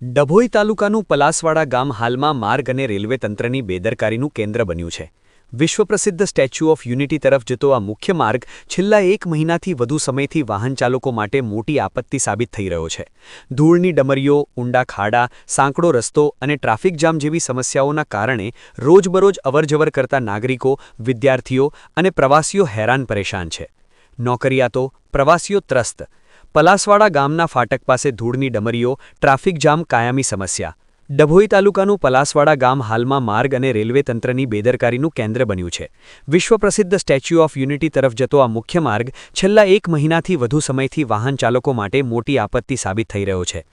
ડભોઈ તાલુકાનું પલાસવાડા ગામ હાલમાં માર્ગ અને રેલવે તંત્રની બેદરકારીનું કેન્દ્ર બન્યું છે। વિશ્વપ્રસિદ્ધ સ્ટેચ્યુ ઓફ યુનિટી તરફ જતો આ મુખ્ય માર્ગ છેલ્લા 1 મહિનાથી વધુ સમયથી વાહનચાલકો માટે મોટી આપત્તિ સાબિત થઈ રહ્યો છે। ધૂળની ડમરીઓ, ઊંડા ખાડા, સાંકડો રસ્તો અને ટ્રાફિક જામ જેવી સમસ્યાઓના કારણે રોજબરોજ અવરજવર કરતા નાગરિકો, વિદ્યાર્થીઓ અને પ્રવાસીઓ હેરાન પરેશાન છે। નોકરિયાતો, પ્રવાસીઓ ત્રસ્ત। પલાસવાડા ગામના ફાટક પાસે ધૂળની ડમરીઓ, ટ્રાફિક જામ કાયમી સમસ્યા। ડભોઈ તાલુકાનું પલાસવાડા ગામ હાલમાં માર્ગ અને રેલવે તંત્રની બેદરકારીનું કેન્દ્ર બન્યું છે। વિશ્વપ્રસિદ્ધ સ્ટેચ્યુ ઓફ યુનિટી તરફ જતો આ મુખ્ય માર્ગ છેલ્લા 1 મહિનાથી વધુ સમયથી વાહનચાલકો માટે મોટી આપત્તિ સાબિત થઈ રહ્યો છે।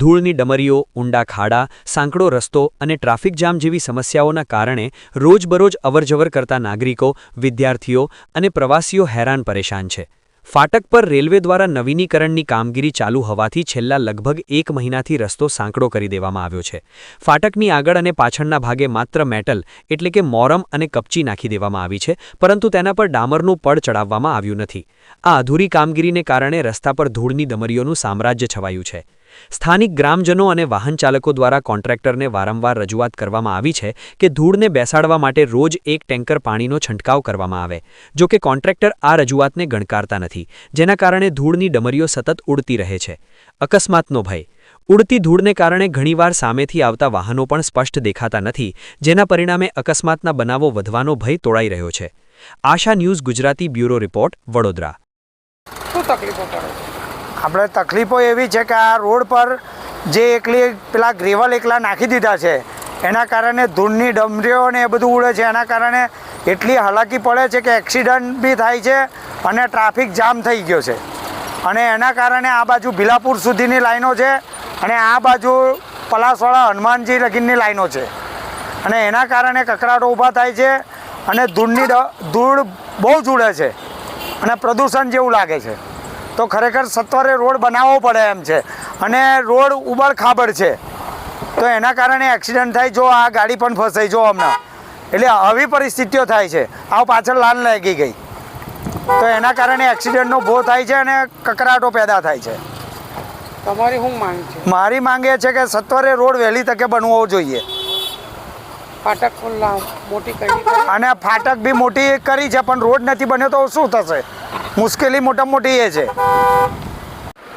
ધૂળની ડમરીઓ, ઊંડા ખાડા, સાંકડો રસ્તો અને ટ્રાફિક જામ જેવી સમસ્યાઓના કારણે રોજબરોજ અવરજવર કરતા નાગરિકો, વિદ્યાર્થીઓ અને પ્રવાસીઓ હેરાન પરેશાન છે। ફાટક પર રેલવે દ્વારા નવીનીકરણની કામગીરી ચાલુ હોવાથી છેલ્લા લગભગ 1 મહિનાથી રસ્તો સાંકડો કરી દેવામાં આવ્યો છે। ફાટકની આગળ અને પાછળના ભાગે માત્ર મેટલ એટલે કે મોરમ અને કપચી નાખી દેવામાં આવી છે, પરંતુ તેના પર ડામરનું પડ ચડાવવામાં આવ્યું નથી। આ અધૂરી કામગીરીને કારણે રસ્તા પર ધૂળની ડમરીઓનું સામ્રાજ્ય છવાયું છે। સ્થાનિક ગ્રામજનો અને વાહનચાલકો દ્વારા કોન્ટ્રાક્ટરને વારંવાર રજૂઆત કરવામાં આવી છે કે ધૂળને બેસાડવા માટે રોજ 1 ટેન્કર પાણીનો છંટકાવ કરવામાં આવે। જો કે કોન્ટ્રાક્ટર આ રજૂઆતને ગણકારતા નથી, જેના કારણે ધૂળની ડમરીઓ સતત ઉડતી રહે છે। અકસ્માતનો ભય। ઉડતી ધૂળને કારણે ઘણીવાર સામેથી આવતા વાહનો પણ સ્પષ્ટ દેખાતા નથી, જેના પરિણામે અકસ્માતના બનાવો વધવાનો ભય તોળાઈ રહ્યો છે। Asha news Gujarati bureau report, Vadodara. શું તકલીફો પડે છે? આપણે તકલીફો એવી છે કે આ રોડ પર જે એકલી પેલા ગ્રેવલ એકલા નાખી દીધા છે, એના કારણે ધૂળની ડમરીઓ ને એ બધું ઉડે છે। એના કારણે એટલી હાલાકી પડે છે કે એક્સિડન્ટ બી થાય છે અને ટ્રાફિક જામ થઈ ગયો છે। અને એના કારણે આ બાજુ ભીલાપુર સુધીની લાઈનો છે અને આ બાજુ પલાસવાડા હનુમાનજી લગીનની લાઈનો છે અને એના કારણે કકળાટો ઊભા થાય છે અને ધૂળ બહુ જ ઉડે છે અને પ્રદૂષણ જેવું લાગે છે। તો ખરેખર સત્વરે રોડ બનાવવો પડે એમ છે અને રોડ ઉબડ ખાબડ છે, તો એના કારણે એક્સિડન્ટ થાય। જો આ ગાડી પણ ફસાઈ જો હમણાં, એટલે આવી પરિસ્થિતિઓ થાય છે। આ પાછળ લાઈન લાગી ગઈ, તો એના કારણે એક્સિડન્ટનો ભો થાય છે અને કકળાટો પેદા થાય છે। તમારી શું માંગ છે? મારી માંગ એ છે કે સત્વરે રોડ વહેલી તકે બનવો જોઈએ। ફાટક મોટી કરી અને ફાટક બી મોટી કરી છે, પણ રોડ નથી બન્યો તો શું થશે? મુશ્કેલી મોટામાં મોટી એ છે।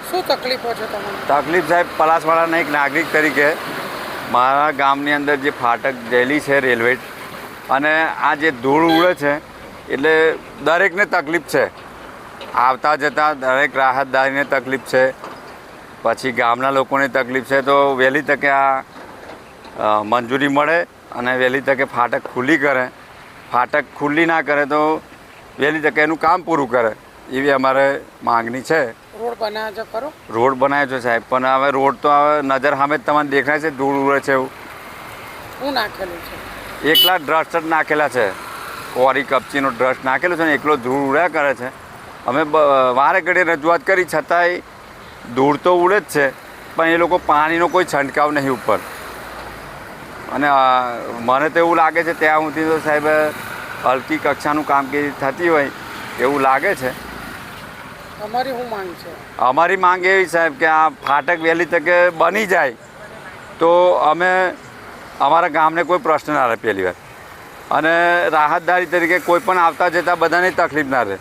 શું તકલીફો છે તમને? તકલીફ સાહેબ, પલાસવાડાના એક નાગરિક તરીકે મારા ગામની અંદર જે ફાટક ગયેલી છે રેલવે, અને આ જે ધૂળ ઉડે છે એટલે દરેકને તકલીફ છે। આવતા જતા દરેક રાહતદારીને તકલીફ છે, પછી ગામના લોકોને તકલીફ છે। તો વહેલી તકે આ મંજૂરી મળે અને વહેલી તકે ફાટક ખુલ્લી કરે। ફાટક ખુલ્લી ના કરે તો વહેલી તકે એનું કામ પૂરું કરે, એવી અમારે માગણી છે। રોડ બનાવ્યો છે ખરો? રોડ બનાવ્યો છે સાહેબ, પણ હવે રોડ તો હવે નજર સામે જ તમને દેખાય છે, ધૂળ ઉડે છે એવું। શું નાખેલું છે? એકલા ડ્રસ્ટ જ નાખેલા છે, કોરી કપચીનો ડ્રસ્ટ નાખેલો છે ને એકલો ધૂળ ઉડ્યા કરે છે। અમે વારે ઘડીએ રજૂઆત કરી, છતાંય ધૂળ તો ઉડે જ છે, પણ એ લોકો પાણીનો કોઈ છંટકાવ નહીં ઉપર। અને મને તો એવું લાગે છે ત્યાં સુધી તો સાહેબ હલકી કક્ષાનું કામગીરી થતી હોય એવું લાગે છે। તમારી શું માંગ છે? અમારી માંગ એવી સાહેબ કે આ ફાટક વહેલી તકે બની જાય તો અમે અમારા ગામને કોઈ પ્રશ્ન ના રહે પહેલી વાર, અને રાહતદારી તરીકે કોઈ પણ આવતા જતા બધાને તકલીફ ના રહે।